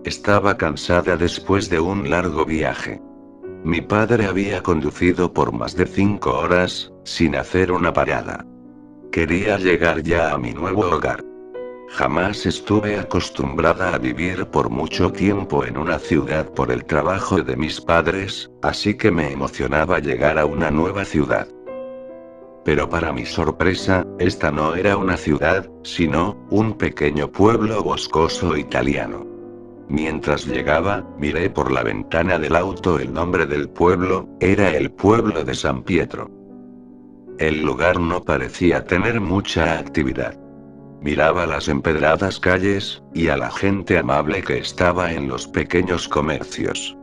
Estaba cansada después de un largo viaje. Mi padre había conducido por más de 5 horas, sin hacer una parada. Quería llegar ya a mi nuevo hogar. Jamás estuve acostumbrada a vivir por mucho tiempo en una ciudad por el trabajo de mis padres, así que me emocionaba llegar a una nueva ciudad. Pero para mi sorpresa, esta no era una ciudad, sino un pequeño pueblo boscoso italiano. Mientras llegaba, miré por la ventana del auto el nombre del pueblo, era el pueblo de San Pietro. El lugar no parecía tener mucha actividad. Miraba las empedradas calles, y a la gente amable que estaba en los pequeños comercios.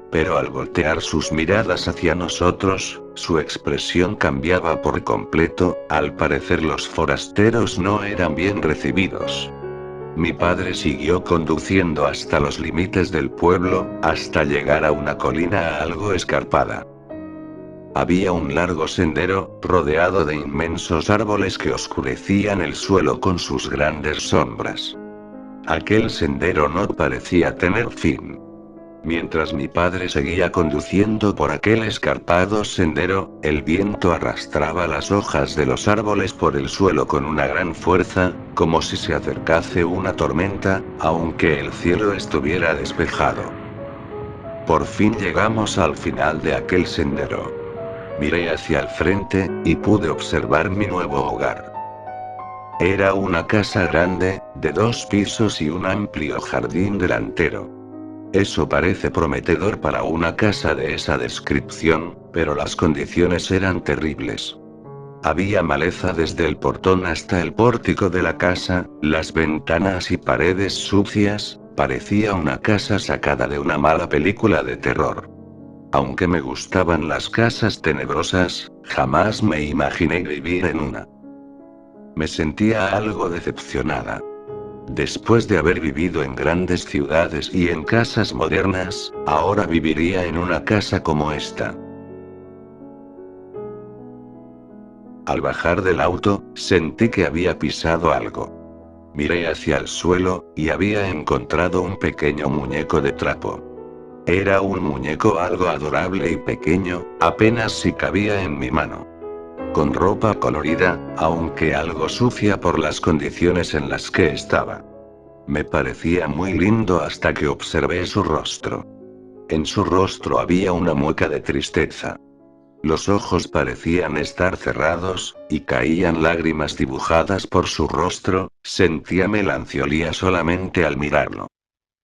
Pero al voltear sus miradas hacia nosotros, su expresión cambiaba por completo, al parecer los forasteros no eran bien recibidos. Mi padre siguió conduciendo hasta los límites del pueblo, hasta llegar a una colina algo escarpada. Había un largo sendero, rodeado de inmensos árboles que oscurecían el suelo con sus grandes sombras. Aquel sendero no parecía tener fin. Mientras mi padre seguía conduciendo por aquel escarpado sendero, el viento arrastraba las hojas de los árboles por el suelo con una gran fuerza, como si se acercase una tormenta, aunque el cielo estuviera despejado. Por fin llegamos al final de aquel sendero. Miré hacia el frente, y pude observar mi nuevo hogar. Era una casa grande, de 2 pisos y un amplio jardín delantero. Eso parece prometedor para una casa de esa descripción, pero las condiciones eran terribles. Había maleza desde el portón hasta el pórtico de la casa, las ventanas y paredes sucias, parecía una casa sacada de una mala película de terror. Aunque me gustaban las casas tenebrosas, jamás me imaginé vivir en una. Me sentía algo decepcionada. Después de haber vivido en grandes ciudades y en casas modernas, ahora viviría en una casa como esta. Al bajar del auto, sentí que había pisado algo. Miré hacia el suelo, y había encontrado un pequeño muñeco de trapo. Era un muñeco algo adorable y pequeño, apenas si cabía en mi mano. Con ropa colorida, aunque algo sucia por las condiciones en las que estaba. Me parecía muy lindo hasta que observé su rostro. En su rostro había una mueca de tristeza. Los ojos parecían estar cerrados, y caían lágrimas dibujadas por su rostro, sentía melancolía solamente al mirarlo.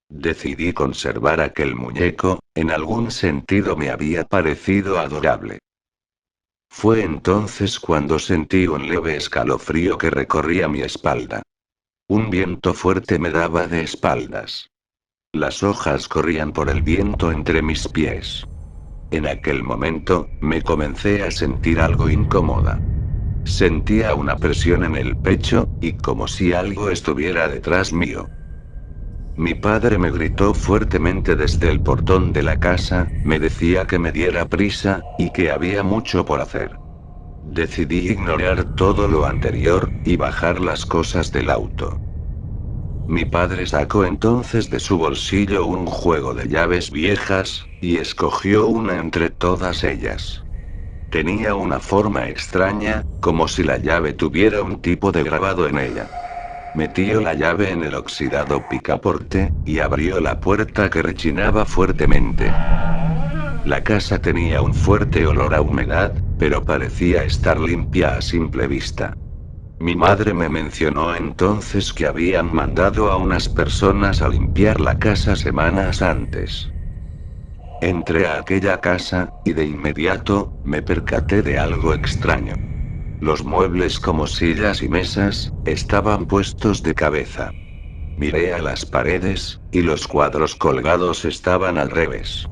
Decidí conservar aquel muñeco, en algún sentido me había parecido adorable. Fue entonces cuando sentí un leve escalofrío que recorría mi espalda. Un viento fuerte me daba de espaldas. Las hojas corrían por el viento entre mis pies. En aquel momento, me comencé a sentir algo incómoda. Sentía una presión en el pecho, y como si algo estuviera detrás mío. Mi padre me gritó fuertemente desde el portón de la casa, me decía que me diera prisa, y que había mucho por hacer. Decidí ignorar todo lo anterior, y bajar las cosas del auto. Mi padre sacó entonces de su bolsillo un juego de llaves viejas, y escogió una entre todas ellas. Tenía una forma extraña, como si la llave tuviera un tipo de grabado en ella. Metió la llave en el oxidado picaporte, y abrió la puerta que rechinaba fuertemente. La casa tenía un fuerte olor a humedad, pero parecía estar limpia a simple vista. Mi madre me mencionó entonces que habían mandado a unas personas a limpiar la casa semanas antes. Entré a aquella casa, y de inmediato, me percaté de algo extraño. Los muebles como sillas y mesas, estaban puestos de cabeza. Miré a las paredes, y los cuadros colgados estaban al revés.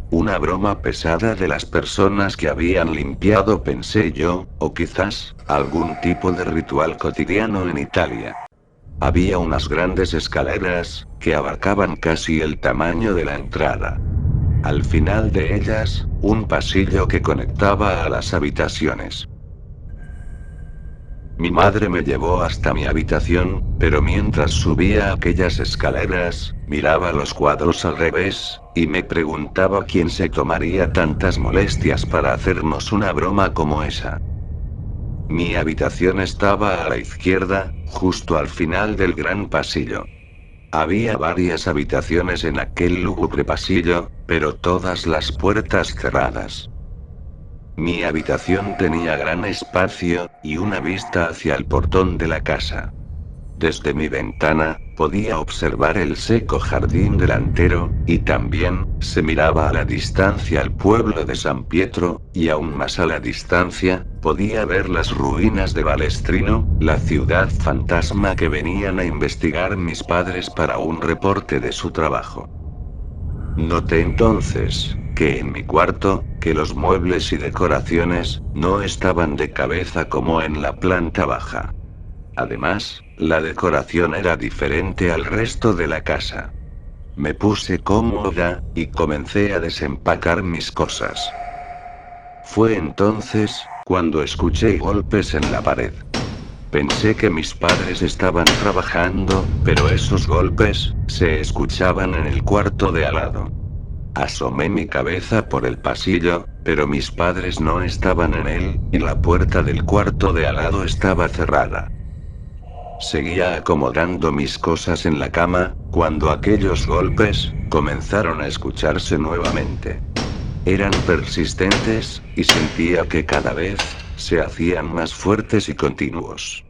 Una broma pesada de las personas que habían limpiado, pensé yo, o quizás, algún tipo de ritual cotidiano en Italia. Había unas grandes escaleras, que abarcaban casi el tamaño de la entrada. Al final de ellas, un pasillo que conectaba a las habitaciones. Mi madre me llevó hasta mi habitación, pero mientras subía aquellas escaleras, miraba los cuadros al revés, y me preguntaba quién se tomaría tantas molestias para hacernos una broma como esa. Mi habitación estaba a la izquierda, justo al final del gran pasillo. Había varias habitaciones en aquel lúgubre pasillo, pero todas las puertas cerradas. Mi habitación tenía gran espacio, y una vista hacia el portón de la casa. Desde mi ventana, podía observar el seco jardín delantero, y también, se miraba a la distancia el pueblo de San Pietro, y aún más a la distancia, podía ver las ruinas de Balestrino, la ciudad fantasma que venían a investigar mis padres para un reporte de su trabajo. Noté entonces, que en mi cuarto, que los muebles y decoraciones, no estaban de cabeza como en la planta baja. Además, la decoración era diferente al resto de la casa. Me puse cómoda, y comencé a desempacar mis cosas. Fue entonces, cuando escuché golpes en la pared. Pensé que mis padres estaban trabajando, pero esos golpes, se escuchaban en el cuarto de al lado. Asomé mi cabeza por el pasillo, pero mis padres no estaban en él, y la puerta del cuarto de al lado estaba cerrada. Seguía acomodando mis cosas en la cama, cuando aquellos golpes, comenzaron a escucharse nuevamente. Eran persistentes, y sentía que cada vez, se hacían más fuertes y continuos.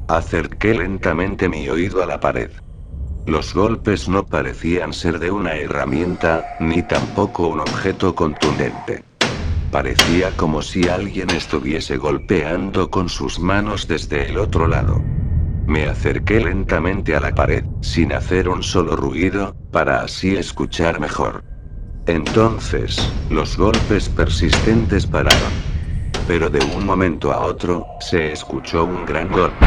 Acerqué lentamente mi oído a la pared. Los golpes no parecían ser de una herramienta, ni tampoco un objeto contundente. Parecía como si alguien estuviese golpeando con sus manos desde el otro lado. Me acerqué lentamente a la pared, sin hacer un solo ruido, para así escuchar mejor. Entonces, los golpes persistentes pararon. Pero de un momento a otro, se escuchó un gran golpe.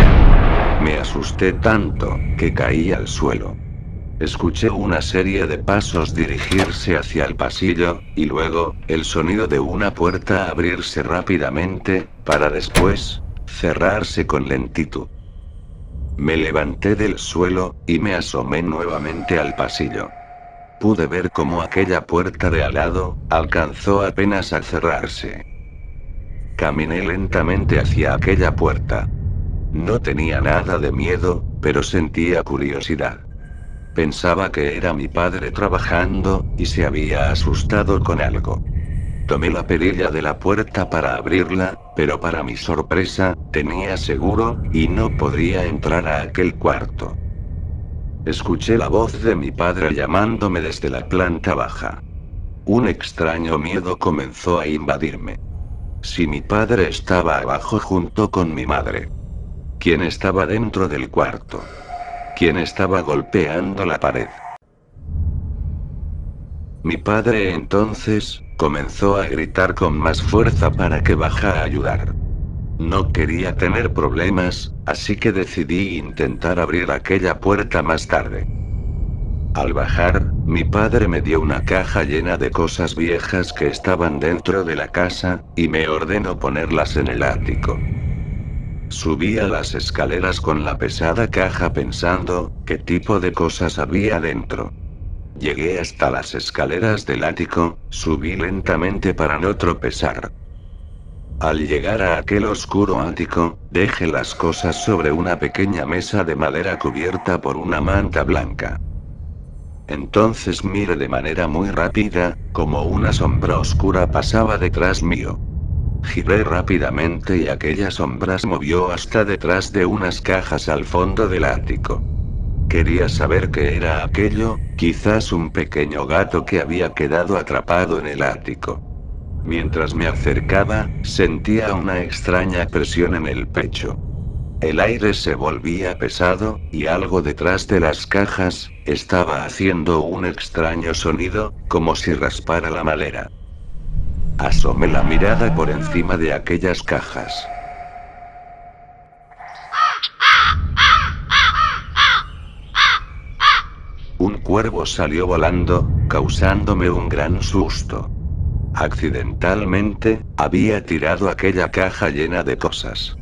Me asusté tanto, que caí al suelo. Escuché una serie de pasos dirigirse hacia el pasillo, y luego, el sonido de una puerta abrirse rápidamente, para después, cerrarse con lentitud. Me levanté del suelo, y me asomé nuevamente al pasillo. Pude ver cómo aquella puerta de al lado, alcanzó apenas a cerrarse. Caminé lentamente hacia aquella puerta. No tenía nada de miedo, pero sentía curiosidad. Pensaba que era mi padre trabajando, y se había asustado con algo. Tomé la perilla de la puerta para abrirla, pero para mi sorpresa, tenía seguro, y no podría entrar a aquel cuarto. Escuché la voz de mi padre llamándome desde la planta baja. Un extraño miedo comenzó a invadirme. Si mi padre estaba abajo junto con mi madre. ¿Quién estaba dentro del cuarto? ¿Quién estaba golpeando la pared? Mi padre entonces, comenzó a gritar con más fuerza para que bajara a ayudar. No quería tener problemas, así que decidí intentar abrir aquella puerta más tarde. Al bajar, mi padre me dio una caja llena de cosas viejas que estaban dentro de la casa, y me ordenó ponerlas en el ático. Subí a las escaleras con la pesada caja pensando, ¿qué tipo de cosas había dentro? Llegué hasta las escaleras del ático, subí lentamente para no tropezar. Al llegar a aquel oscuro ático, dejé las cosas sobre una pequeña mesa de madera cubierta por una manta blanca. Entonces miré de manera muy rápida, como una sombra oscura pasaba detrás mío. Giré rápidamente y aquella sombra se movió hasta detrás de unas cajas al fondo del ático. Quería saber qué era aquello, quizás un pequeño gato que había quedado atrapado en el ático. Mientras me acercaba, sentía una extraña presión en el pecho. El aire se volvía pesado, y algo detrás de las cajas, estaba haciendo un extraño sonido, como si raspara la madera. Asomé la mirada por encima de aquellas cajas. Un cuervo salió volando, causándome un gran susto. Accidentalmente, había tirado aquella caja llena de cosas.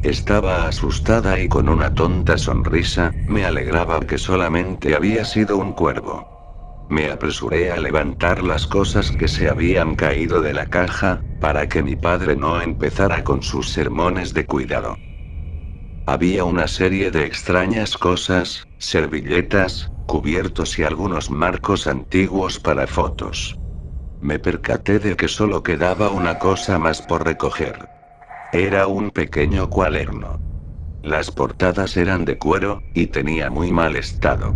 Estaba asustada y con una tonta sonrisa, me alegraba que solamente había sido un cuervo. Me apresuré a levantar las cosas que se habían caído de la caja, para que mi padre no empezara con sus sermones de cuidado. Había una serie de extrañas cosas, servilletas, cubiertos y algunos marcos antiguos para fotos. Me percaté de que solo quedaba una cosa más por recoger. Era un pequeño cuaderno. Las portadas eran de cuero, y tenía muy mal estado.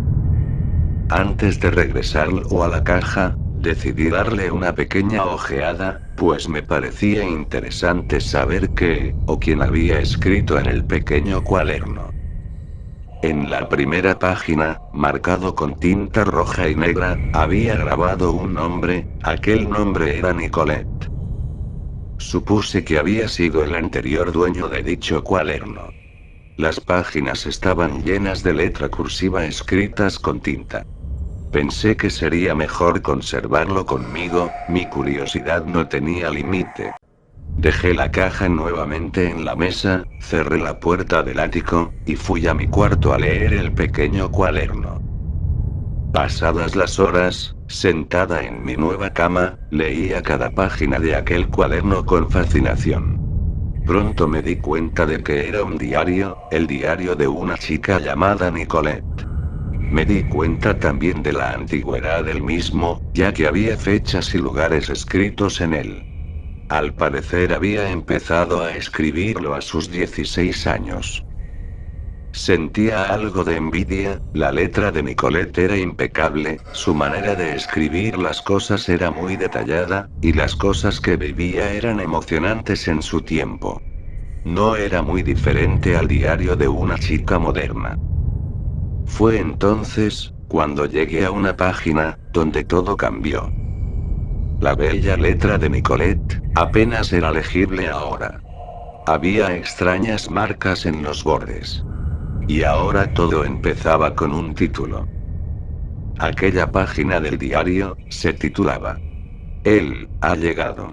Antes de regresarlo a la caja, decidí darle una pequeña ojeada, pues me parecía interesante saber qué, o quién había escrito en el pequeño cuaderno. En la primera página, marcado con tinta roja y negra, había grabado un nombre, aquel nombre era Nicolette. Supuse que había sido el anterior dueño de dicho cuaderno. Las páginas estaban llenas de letra cursiva escritas con tinta. Pensé que sería mejor conservarlo conmigo, mi curiosidad no tenía límite. Dejé la caja nuevamente en la mesa, cerré la puerta del ático, y fui a mi cuarto a leer el pequeño cuaderno. Pasadas las horas, sentada en mi nueva cama, leía cada página de aquel cuaderno con fascinación. Pronto me di cuenta de que era un diario, el diario de una chica llamada Nicolette. Me di cuenta también de la antigüedad del mismo, ya que había fechas y lugares escritos en él. Al parecer había empezado a escribirlo a sus 16 años. Sentía algo de envidia, la letra de Nicolette era impecable, su manera de escribir las cosas era muy detallada, y las cosas que vivía eran emocionantes en su tiempo. No era muy diferente al diario de una chica moderna. Fue entonces, cuando llegué a una página, donde todo cambió. La bella letra de Nicolette, apenas era legible ahora. Había extrañas marcas en los bordes. Y ahora todo empezaba con un título. Aquella página del diario, se titulaba: Él, ha llegado.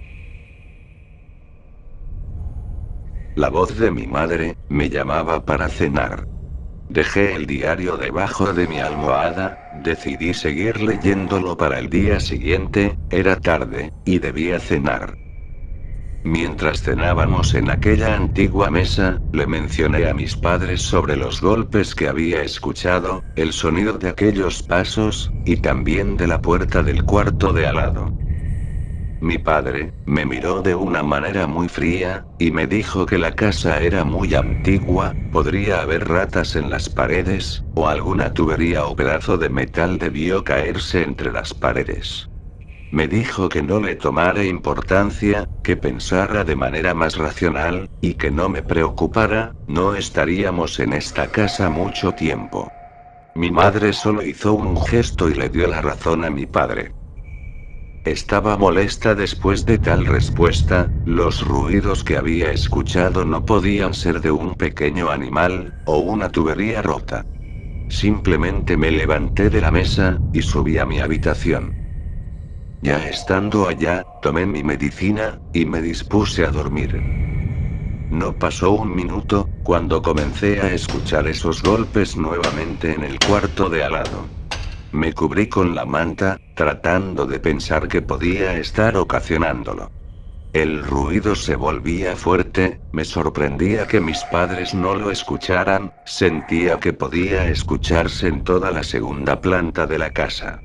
La voz de mi madre, me llamaba para cenar. Dejé el diario debajo de mi almohada, decidí seguir leyéndolo para el día siguiente, era tarde, y debía cenar. Mientras cenábamos en aquella antigua mesa, le mencioné a mis padres sobre los golpes que había escuchado, el sonido de aquellos pasos, y también de la puerta del cuarto de al lado. Mi padre, me miró de una manera muy fría, y me dijo que la casa era muy antigua, podría haber ratas en las paredes, o alguna tubería o pedazo de metal debió caerse entre las paredes. Me dijo que no le tomara importancia, que pensara de manera más racional, y que no me preocupara, no estaríamos en esta casa mucho tiempo. Mi madre solo hizo un gesto y le dio la razón a mi padre. Estaba molesta después de tal respuesta, los ruidos que había escuchado no podían ser de un pequeño animal, o una tubería rota. Simplemente me levanté de la mesa, y subí a mi habitación. Ya estando allá, tomé mi medicina, y me dispuse a dormir. No pasó un minuto, cuando comencé a escuchar esos golpes nuevamente en el cuarto de al lado. Me cubrí con la manta, tratando de pensar qué podía estar ocasionándolo. El ruido se volvía fuerte, me sorprendía que mis padres no lo escucharan, sentía que podía escucharse en toda la segunda planta de la casa.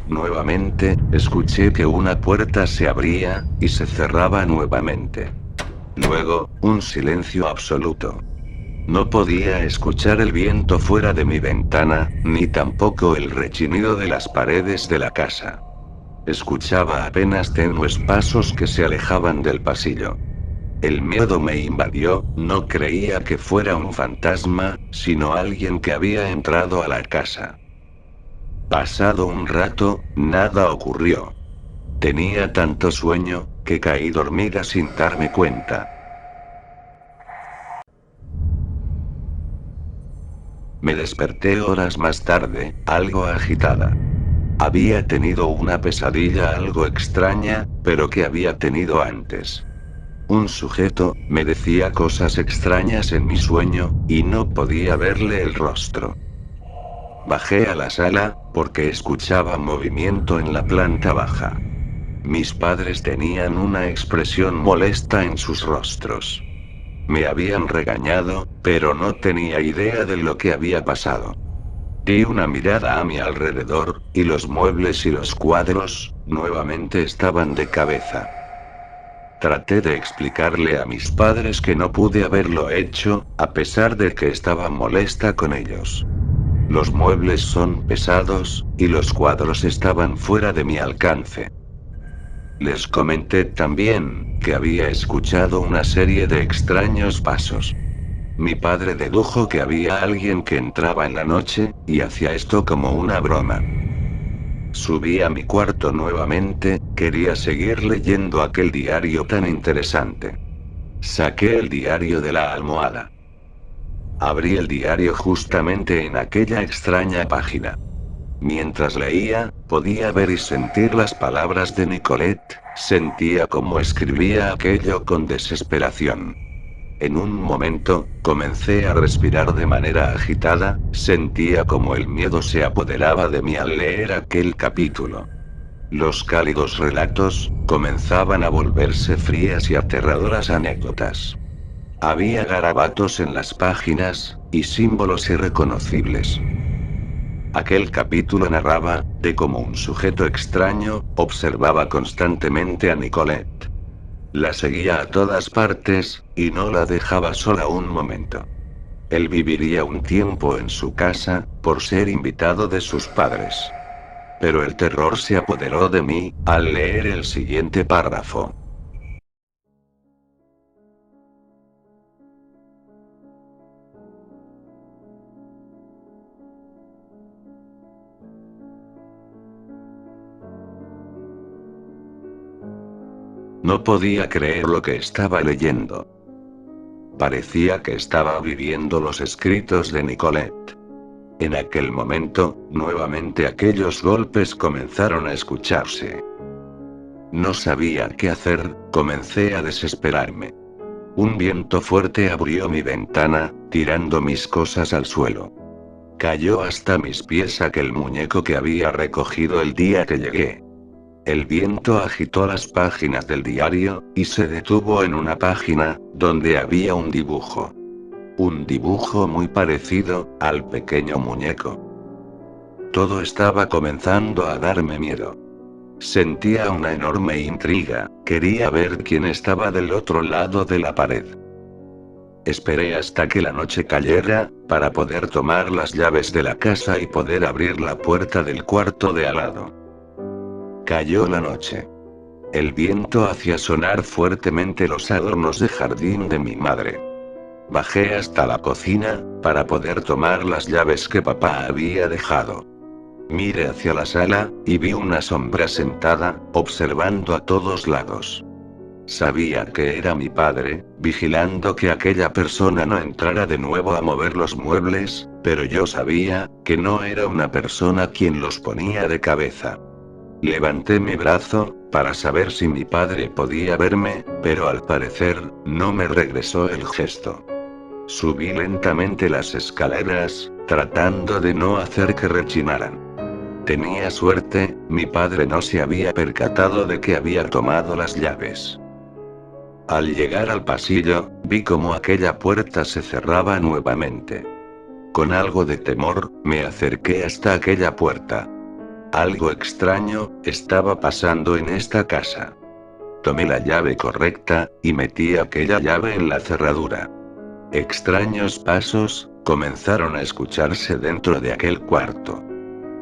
Nuevamente, escuché que una puerta se abría, y se cerraba nuevamente. Luego, un silencio absoluto. No podía escuchar el viento fuera de mi ventana, ni tampoco el rechinido de las paredes de la casa. Escuchaba apenas tenues pasos que se alejaban del pasillo. El miedo me invadió, no creía que fuera un fantasma, sino alguien que había entrado a la casa. Pasado un rato, nada ocurrió. Tenía tanto sueño, que caí dormida sin darme cuenta. Me desperté horas más tarde, algo agitada. Había tenido una pesadilla algo extraña, pero que había tenido antes. Un sujeto me decía cosas extrañas en mi sueño, y no podía verle el rostro. Bajé a la sala, porque escuchaba movimiento en la planta baja. Mis padres tenían una expresión molesta en sus rostros. Me habían regañado, pero no tenía idea de lo que había pasado. Di una mirada a mi alrededor, y los muebles y los cuadros, nuevamente estaban de cabeza. Traté de explicarle a mis padres que no pude haberlo hecho, a pesar de que estaba molesta con ellos. Los muebles son pesados, y los cuadros estaban fuera de mi alcance. Les comenté también, que había escuchado una serie de extraños pasos. Mi padre dedujo que había alguien que entraba en la noche, y hacía esto como una broma. Subí a mi cuarto nuevamente, quería seguir leyendo aquel diario tan interesante. Saqué el diario de la almohada. Abrí el diario justamente en aquella extraña página. Mientras leía, podía ver y sentir las palabras de Nicolette, sentía cómo escribía aquello con desesperación. En un momento, comencé a respirar de manera agitada, sentía como el miedo se apoderaba de mí al leer aquel capítulo. Los cálidos relatos, comenzaban a volverse frías y aterradoras anécdotas. Había garabatos en las páginas, y símbolos irreconocibles. Aquel capítulo narraba, de cómo un sujeto extraño, observaba constantemente a Nicolette. La seguía a todas partes, y no la dejaba sola un momento. Él viviría un tiempo en su casa, por ser invitado de sus padres. Pero el terror se apoderó de mí, al leer el siguiente párrafo. No podía creer lo que estaba leyendo. Parecía que estaba viviendo los escritos de Nicolette. En aquel momento, nuevamente aquellos golpes comenzaron a escucharse. No sabía qué hacer, comencé a desesperarme. Un viento fuerte abrió mi ventana, tirando mis cosas al suelo. Cayó hasta mis pies aquel muñeco que había recogido el día que llegué. El viento agitó las páginas del diario, y se detuvo en una página, donde había un dibujo. Un dibujo muy parecido al pequeño muñeco. Todo estaba comenzando a darme miedo. Sentía una enorme intriga, quería ver quién estaba del otro lado de la pared. Esperé hasta que la noche cayera, para poder tomar las llaves de la casa y poder abrir la puerta del cuarto de al lado. Cayó la noche. El viento hacía sonar fuertemente los adornos de jardín de mi madre. Bajé hasta la cocina, para poder tomar las llaves que papá había dejado. Miré hacia la sala, y vi una sombra sentada, observando a todos lados. Sabía que era mi padre, vigilando que aquella persona no entrara de nuevo a mover los muebles, pero yo sabía, que no era una persona quien los ponía de cabeza. Levanté mi brazo, para saber si mi padre podía verme, pero al parecer, no me regresó el gesto. Subí lentamente las escaleras, tratando de no hacer que rechinaran. Tenía suerte, mi padre no se había percatado de que había tomado las llaves. Al llegar al pasillo, vi cómo aquella puerta se cerraba nuevamente. Con algo de temor, me acerqué hasta aquella puerta. Algo extraño estaba pasando en esta casa. Tomé la llave correcta, y metí aquella llave en la cerradura. Extraños pasos comenzaron a escucharse dentro de aquel cuarto.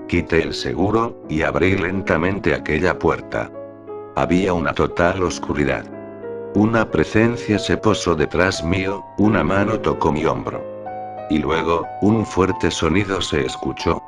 Quité el seguro, y abrí lentamente aquella puerta. Había una total oscuridad. Una presencia se posó detrás mío, una mano tocó mi hombro. Y luego, un fuerte sonido se escuchó,